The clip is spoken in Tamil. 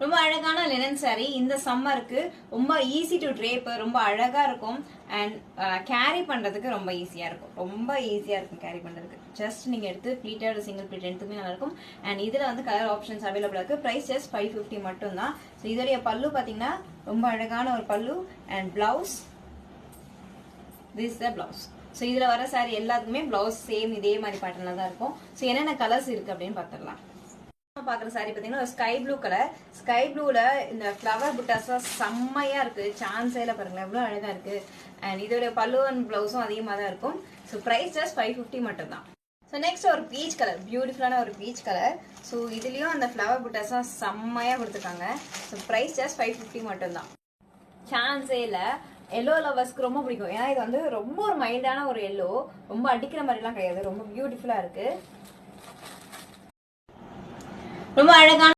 ரொம்ப அழகான லினன் சாரி இந்த சம்மருக்கு ரொம்ப ஈஸி டு ட்ரேப், ரொம்ப அழகா இருக்கும் அண்ட் கேரி பண்றதுக்கு ரொம்ப ஈஸியா இருக்கும். ரொம்ப ஈஸியா இருக்கும் கேரி பண்றதுக்கு. ஜஸ்ட் நீங்க எடுத்து ப்ளீட்டட் சிங்கிள் ப்ளீட் எடுத்துமே நல்லா இருக்கும். அண்ட் இதுல வந்து கலர் ஆப்ஷன்ஸ் அவைலபிளா இருக்கு. பிரைஸ் ஜஸ்ட் 550 மட்டும் தான். ஸோ இதோடைய பல்லு பாத்தீங்கன்னா ரொம்ப அழகான ஒரு பல்லு and blouse. This the blouse. So இதுல வர சாரி எல்லாத்துக்குமே பிளவுஸ் சேம் இதே மாதிரி பேட்டர்ல தான் இருக்கும். ஸோ என்னென்ன கலர்ஸ் இருக்கு அப்படின்னு பாத்திரலாம். பாக்குற சாரி பாத்தீங்கன்னா ஸ்கை ப்ளூ கலர். ஸ்கை ப்ளூல இந்த ஃபிளவர் புட்டாஸா செம்மையா இருக்கு. சான்ஸே இல்ல பாருங்களேன், எவ்வளவு அழகா இருக்கு. அண்ட் இதோட பல்லு அண்ட் பிளவுஸும் அதிகமா தான் இருக்கும். ஸோ பிரைஸ் ஜஸ்ட் 550 மட்டும் தான். ஸோ நெக்ஸ்ட் ஒரு பீச் கலர், பியூட்டிஃபுல்லான ஒரு பீச் கலர். ஸோ இதுலயும் அந்த ஃபிளவர் புட்டாஸா செம்மையா கொடுத்துருக்காங்க. ஸோ பிரைஸ் ஜஸ்ட் 550 மட்டும் தான். சான்ஸே இல்ல. எல்லோ லவர்ஸ்க்கு ரொம்ப பிடிக்கும். ஏன்னா இது வந்து ரொம்ப ஒரு மைல்டான ஒரு எல்லோ, ரொம்ப அடிக்கிற மாதிரிலாம் கிடையாது. ரொம்ப பியூட்டிஃபுல்லா இருக்கு. ரொம்ப அழகான